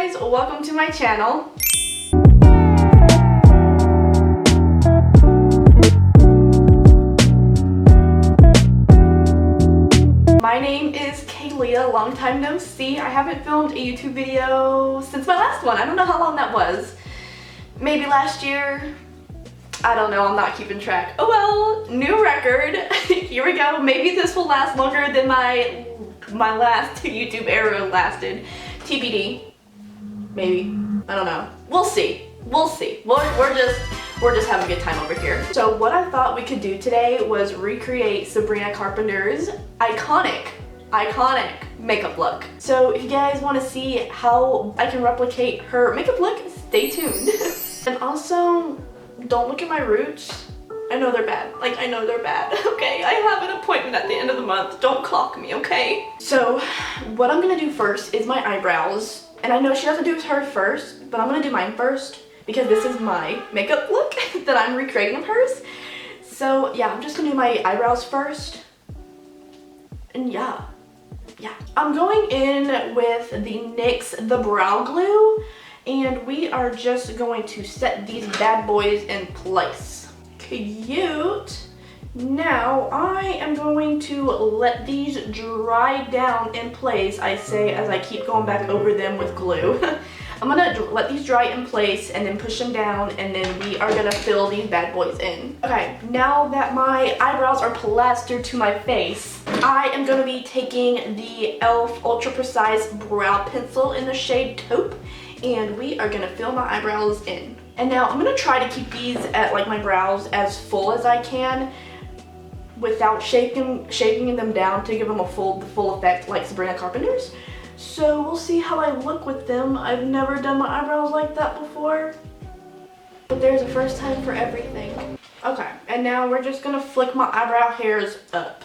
guys, welcome to my channel. My name is Kaylia, long time no see. I haven't filmed a YouTube video since my last one. I don't know how long that was. Maybe last year. I don't know, I'm not keeping track. Oh well, new record. Here we go. Maybe this will last longer than my last YouTube era lasted. TBD. Maybe. I don't know. We'll see. We'll see. We're just having a good time over here. So what I thought we could do today was recreate Sabrina Carpenter's iconic makeup look. So if you guys want to see how I can replicate her makeup look, stay tuned. And also, don't look at my roots. I know they're bad. Like, I know they're bad, okay? I have an appointment at the end of the month. Don't clock me, okay? So, what I'm gonna do first is my eyebrows. And I know she doesn't do hers first, but I'm gonna do mine first because this is my makeup look that I'm recreating of hers. So, yeah, I'm just gonna do my eyebrows first. And yeah. I'm going in with the NYX The Brow Glue. And we are just going to set these bad boys in place. Cute. Now I am going to let these dry down in place, I say as I keep going back over them with glue. I'm gonna let these dry in place and then push them down, and then we are gonna fill these bad boys in. Okay, now that my eyebrows are plastered to my face, I am gonna be taking the e.l.f. Ultra Precise Brow Pencil in the shade Taupe, and we are gonna fill my eyebrows in. And now I'm gonna try to keep these at like my brows as full as I can without shaping them down to give them a full effect like Sabrina Carpenter's. So we'll see how I look with them. I've never done my eyebrows like that before, but there's a first time for everything. Okay, and now we're just gonna flick my eyebrow hairs up.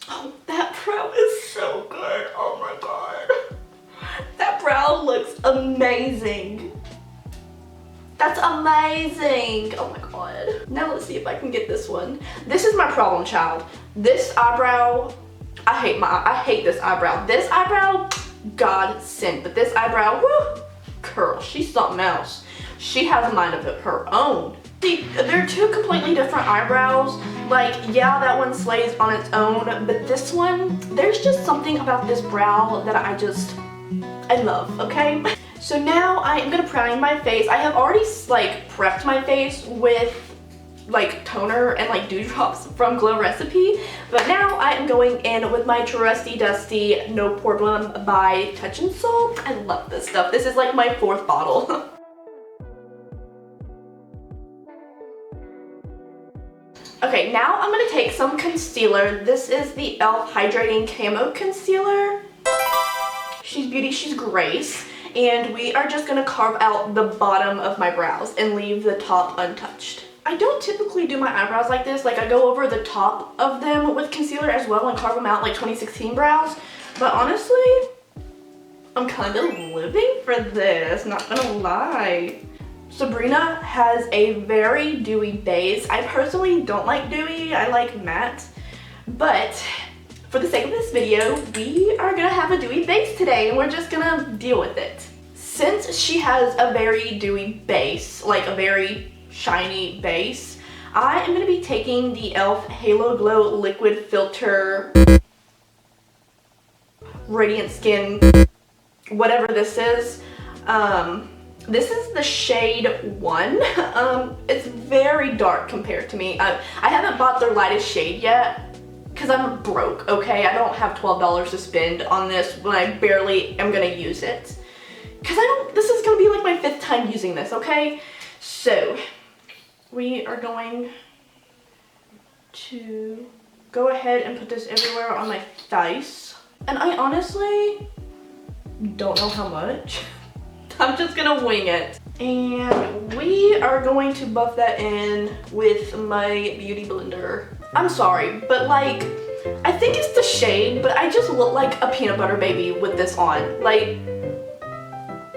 Oh, that brow is so good. Oh my god. That brow looks amazing. That's amazing. Oh my god. Now let's see if I can get this one. This is my problem child. This eyebrow, I hate this eyebrow. This eyebrow, God sent. But this eyebrow, whoo, girl, she's something else. She has a mind of her own. See, they're two completely different eyebrows. Like, yeah, that one slays on its own, but this one, there's just something about this brow that I love, okay? So now I am gonna prime my face. I have already like prepped my face with like toner and like dewdrops from Glow Recipe, but now I am going in with my trusty dusty No Problem by Touch in Sol. I love this stuff. This is like my 4th bottle. Okay, now I'm gonna take some concealer. This is the e.l.f. Hydrating Camo Concealer. She's beauty, she's grace. And we are just gonna carve out the bottom of my brows and leave the top untouched. I don't typically do my eyebrows like this. Like, I go over the top of them with concealer as well and carve them out like 2016 brows. But honestly, I'm kind of living for this, not gonna lie. Sabrina has a very dewy base. I personally don't like dewy, I like matte. But for the sake of this video, we are gonna have a dewy base today and we're just gonna deal with it. Since she has a very dewy base, like a very shiny base, I am gonna be taking the e.l.f. Halo Glow Liquid Filter Radiant Skin, whatever this is. This is the shade 1. It's very dark compared to me. I haven't bought their lightest shade yet because I'm broke, okay? I don't have $12 to spend on this when I barely am gonna use it. This is gonna be like my 5th time using this, okay? So, we are going to go ahead and put this everywhere on my face. And I honestly don't know how much. I'm just gonna wing it. And we are going to buff that in with my beauty blender. I'm sorry, but like, I think it's the shade, but I just look like a peanut butter baby with this on. Like,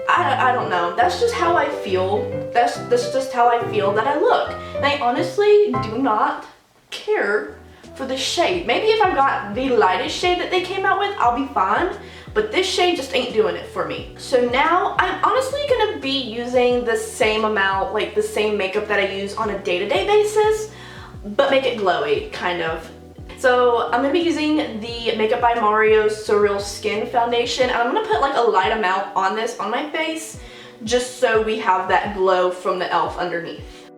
I don't know. That's just how I feel. That's just how I feel that I look. And I honestly do not care for the shade. Maybe if I got the lightest shade that they came out with, I'll be fine. but this shade just ain't doing it for me. So now I'm honestly gonna be using the same amount, like the same makeup that I use on a day-to-day basis, but make it glowy, kind of. So I'm gonna be using the Makeup by Mario Surreal Skin Foundation, and I'm gonna put like a light amount on this on my face, just so we have that glow from the e.l.f. underneath.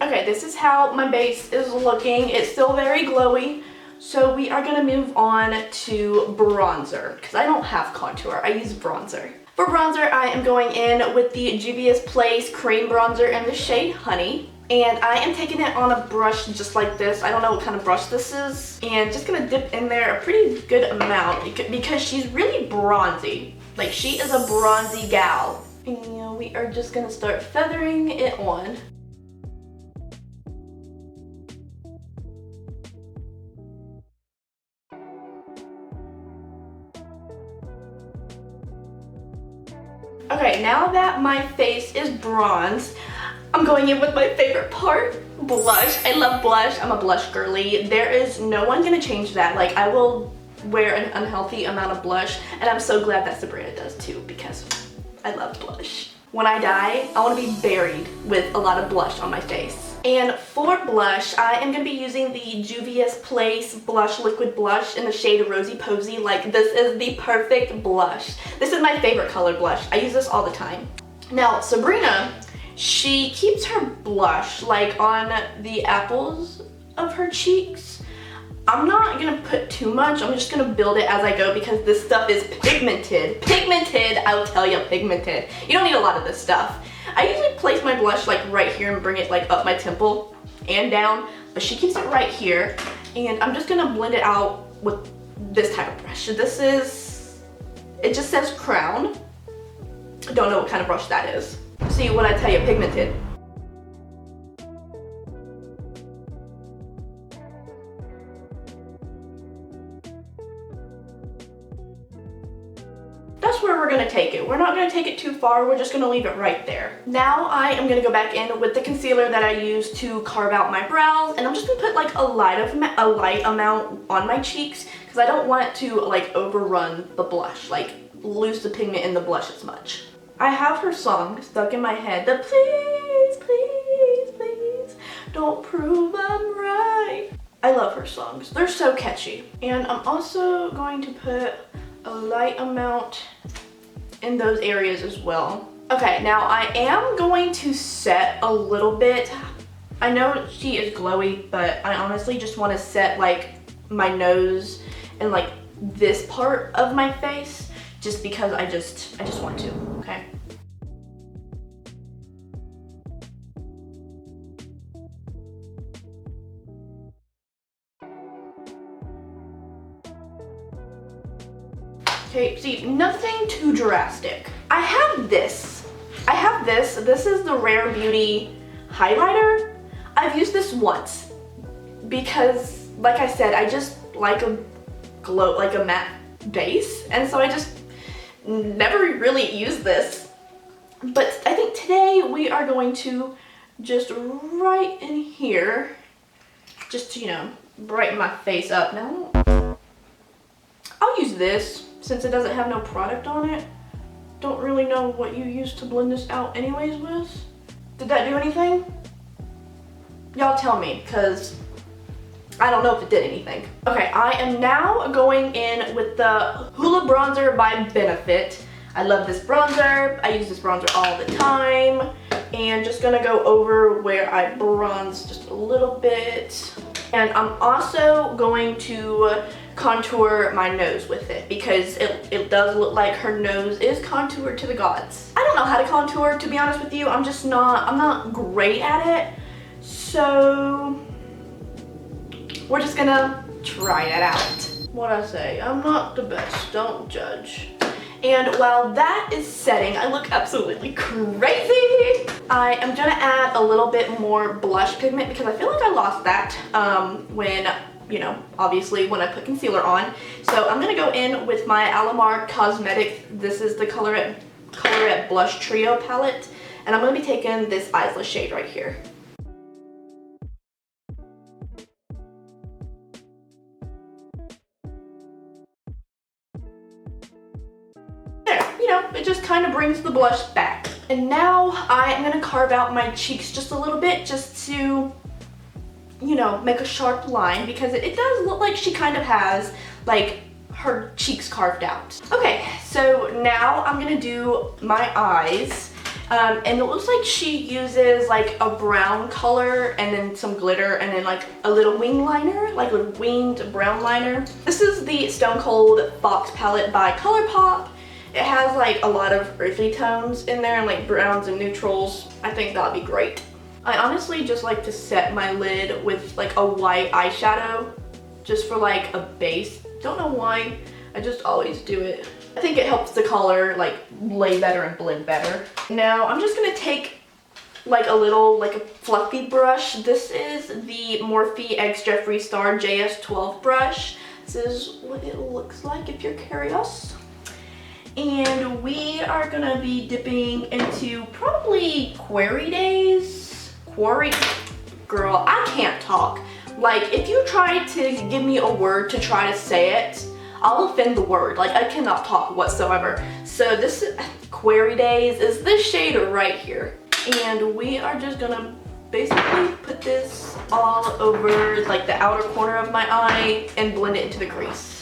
Okay, this is how my base is looking. It's still very glowy. So we are gonna move on to bronzer, because I don't have contour, I use bronzer. For bronzer, I am going in with the Juvia's Place Cream Bronzer in the shade Honey. And I am taking it on a brush just like this. I don't know what kind of brush this is. And just gonna dip in there a pretty good amount because she's really bronzy. Like, she is a bronzy gal. And we are just gonna start feathering it on. Okay, now that my face is bronzed, I'm going in with my favorite part, blush. I love blush. I'm a blush girly. There is no one gonna change that. Like, I will wear an unhealthy amount of blush, and I'm so glad that Sabrina does too, because I love blush. When I die, I want to be buried with a lot of blush on my face. And for blush, I am going to be using the Juvia's Place Blush Liquid Blush in the shade Rosy Posy. Like, this is the perfect blush. This is my favorite color blush. I use this all the time. Now, Sabrina, she keeps her blush like on the apples of her cheeks. I'm not going to put too much. I'm just going to build it as I go because this stuff is pigmented. Pigmented, I will tell you, pigmented. You don't need a lot of this stuff. I usually place my blush like right here and bring it like up my temple and down, but she keeps it right here, and I'm just gonna blend it out with this type of brush. This is, it just says Crown. I don't know what kind of brush that is. See, when I tell you pigmented. That's where we're gonna take it. We're not gonna take it too far, we're just gonna leave it right there. Now I am gonna go back in with the concealer that I used to carve out my brows, and I'm just gonna put like a light amount on my cheeks because I don't want it to like overrun the blush, like lose the pigment in the blush as much. I have her song stuck in my head, the please, please, please, don't prove I'm right. I love her songs, they're so catchy. And I'm also going to put a light amount in those areas as well. Okay, now I am going to set a little bit. I know she is glowy, but I honestly just want to set like my nose and like this part of my face just because I just want to, okay? Okay, see, nothing too drastic. I have this. This is the Rare Beauty highlighter. I've used this once because, like I said, I just like a glow, like a matte base, and so I just never really use this. But I think today we are going to just right in here, just to, you know, brighten my face up. Now, I'll use this. Since it doesn't have no product on it, don't really know what you used to blend this out anyways with. Did that do anything? Y'all tell me, because I don't know if it did anything. Okay, I am now going in with the Hoola Bronzer by Benefit. I love this bronzer. I use this bronzer all the time. And just gonna go over where I bronze just a little bit. And I'm also going to contour my nose with it because it does look like her nose is contoured to the gods. I don't know how to contour, to be honest with you. I'm not great at it. So we're just gonna try it out. What'd I say? I'm not the best, don't judge. And while that is setting, I look absolutely crazy. I am gonna add a little bit more blush pigment because I feel like I lost that when, you know, obviously when I put concealer on. So I'm gonna go in with my Alamar Cosmetics. This is the color Colorette Blush Trio palette. And I'm going to be taking this Isla shade right here. There, you know, it just kind of brings the blush back. And now I am going to carve out my cheeks just a little bit just to, you know, make a sharp line, because it does look like she kind of has like her cheeks carved out. Okay, so now I'm gonna do my eyes. And it looks like she uses like a brown color and then some glitter and then like a little wing liner, like a winged brown liner. This is the Stone Cold Fox palette by ColourPop. It has like a lot of earthy tones in there and like browns and neutrals. I think that'd be great. I honestly just like to set my lid with like a white eyeshadow just for like a base. Don't know why, I just always do it. I think it helps the color like lay better and blend better. Now I'm just gonna take like a little, like a fluffy brush. This is the Morphe X Jeffree Star JS12 brush. This is what it looks like if you're curious. And we are gonna be dipping into probably Quarry Days. Quarry, girl, I can't talk. Like, if you try to give me a word to try to say it, I'll offend the word. Like, I cannot talk whatsoever. So this Quarry Days is this shade right here. And we are just gonna basically put this all over like the outer corner of my eye and blend it into the crease.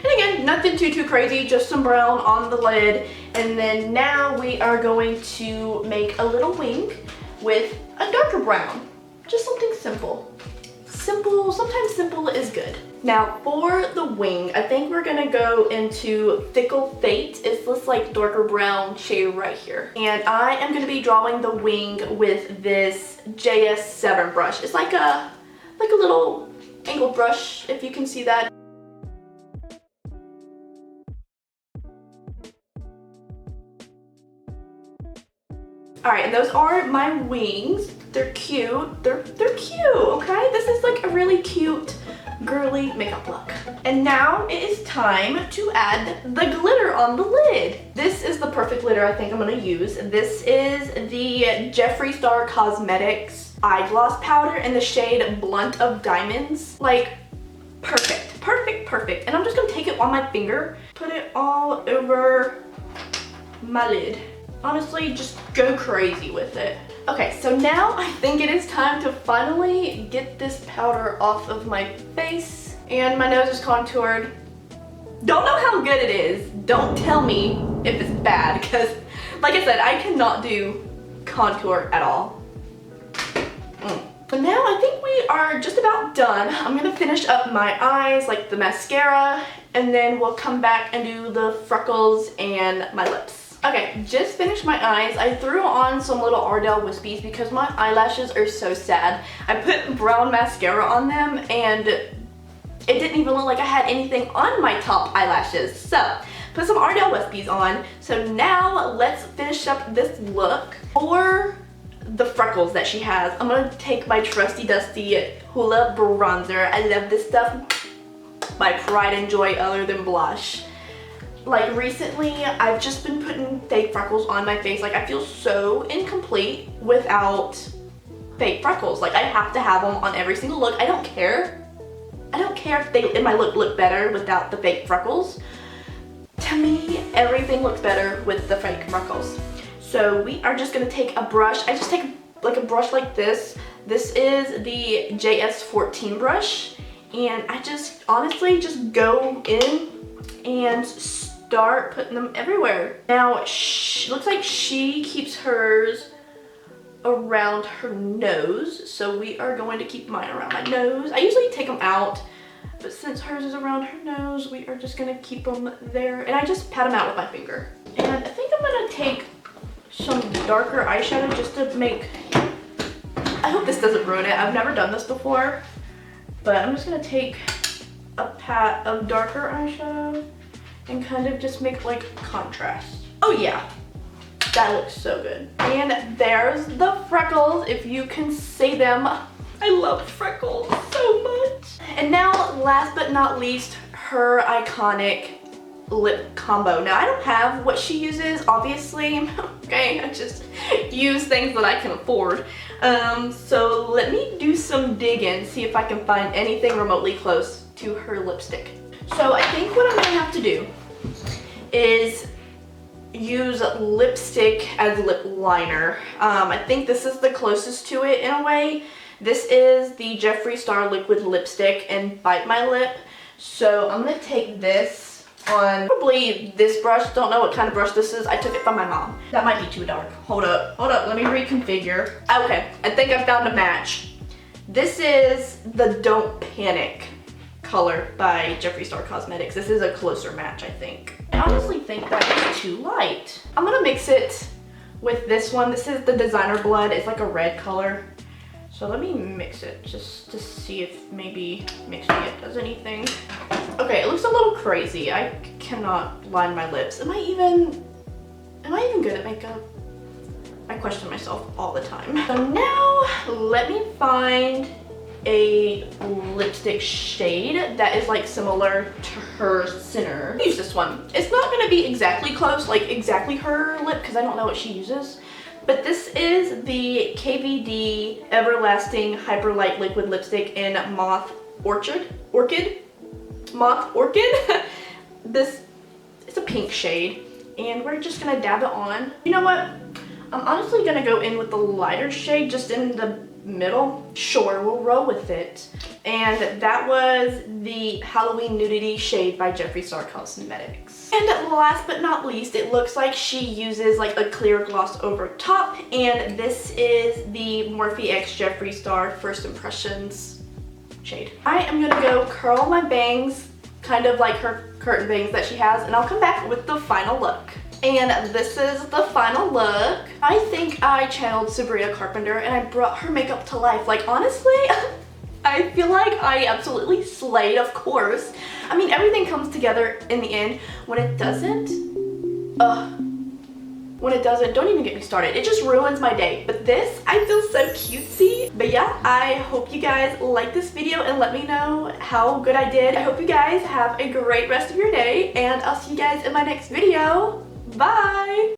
And again, nothing too crazy, just some brown on the lid. And then now we are going to make a little wing with a darker brown. Just something simple. Simple, sometimes simple is good. Now for the wing, I think we're gonna go into Fickle Fate. It's this like darker brown shade right here. And I am gonna be drawing the wing with this JS7 brush. It's like a little angled brush, if you can see that. Alright, and those are my wings. They're cute. They're cute, okay? This is like a really cute, girly makeup look. And now it is time to add the glitter on the lid. This is the perfect glitter I think I'm gonna use. This is the Jeffree Star Cosmetics eye gloss powder in the shade Blunt of Diamonds. Like, perfect, perfect, perfect. And I'm just gonna take it on my finger, put it all over my lid. Honestly, just go crazy with it. Okay, so now I think it is time to finally get this powder off of my face. And my nose is contoured. Don't know how good it is. Don't tell me if it's bad, because like I said, I cannot do contour at all. But now I think we are just about done. I'm gonna finish up my eyes, like the mascara, and then we'll come back and do the freckles and my lips. Okay, just finished my eyes. I threw on some little Ardell Wispies because my eyelashes are so sad. I put brown mascara on them and it didn't even look like I had anything on my top eyelashes. So, put some Ardell Wispies on. So now let's finish up this look. For the freckles that she has, I'm gonna take my trusty dusty Hoola bronzer. I love this stuff. My pride and joy other than blush. Like recently, I've just been putting fake freckles on my face. Like I feel so incomplete without fake freckles. Like I have to have them on every single look. I don't care. I don't care if my look better without the fake freckles. To me, everything looks better with the fake freckles. So we are just gonna take a brush. I just take like a brush like this. This is the JS14 brush. And I just honestly just go in and start putting them everywhere. Now, looks like she keeps hers around her nose, so we are going to keep mine around my nose. I usually take them out, but since hers is around her nose, we are just gonna keep them there. And I just pat them out with my finger. And I think I'm gonna take some darker eyeshadow just to make, I hope this doesn't ruin it. I've never done this before, but I'm just gonna take a pat of darker eyeshadow and kind of just make like contrast. Oh yeah, that looks so good. And there's the freckles, if you can see them. I love freckles so much. And now, last but not least, her iconic lip combo. Now, I don't have what she uses, obviously. Okay, I just use things that I can afford. So let me do some digging, see if I can find anything remotely close to her lipstick. So I think what I'm gonna have to do is use lipstick as lip liner. I think this is the closest to it in a way. This is the Jeffree Star Liquid Lipstick in Bite My Lip. So I'm gonna take this on probably this brush. Don't know what kind of brush this is. I took it from my mom. That might be too dark. Hold up, let me reconfigure. Okay, I think I found a match. This is the Don't Panic color by Jeffree Star Cosmetics. This is a closer match, I think. I honestly think that is too light. I'm gonna mix it with this one. This is the Designer Blood. It's like a red color. So let me mix it just to see if maybe mixing it does anything. Okay, it looks a little crazy. I cannot line my lips. Am I even good at makeup? I question myself all the time. So now let me find a lipstick shade that is like similar to her center. Use this one. It's not gonna be exactly close, like exactly her lip, because I don't know what she uses. But this is the KVD Everlasting Hyper Light Liquid Lipstick in Moth Orchid. Moth Orchid. This is a pink shade, and we're just gonna dab it on. You know what? I'm honestly gonna go in with the lighter shade just in the middle. Sure, we'll roll with it. And that was the Halloween Nudity shade by Jeffree Star Cosmetics. And last but not least, it looks like she uses like a clear gloss over top, and this is the Morphe X Jeffree Star First Impressions shade. I am gonna go curl my bangs, kind of like her curtain bangs that she has, and I'll come back with the final look. And this is the final look. I think I channeled Sabrina Carpenter and I brought her makeup to life. Like, honestly, I feel like I absolutely slayed, of course. I mean, everything comes together in the end. When it doesn't, don't even get me started. It just ruins my day. But this, I feel so cutesy. But yeah, I hope you guys like this video and let me know how good I did. I hope you guys have a great rest of your day, and I'll see you guys in my next video. Bye!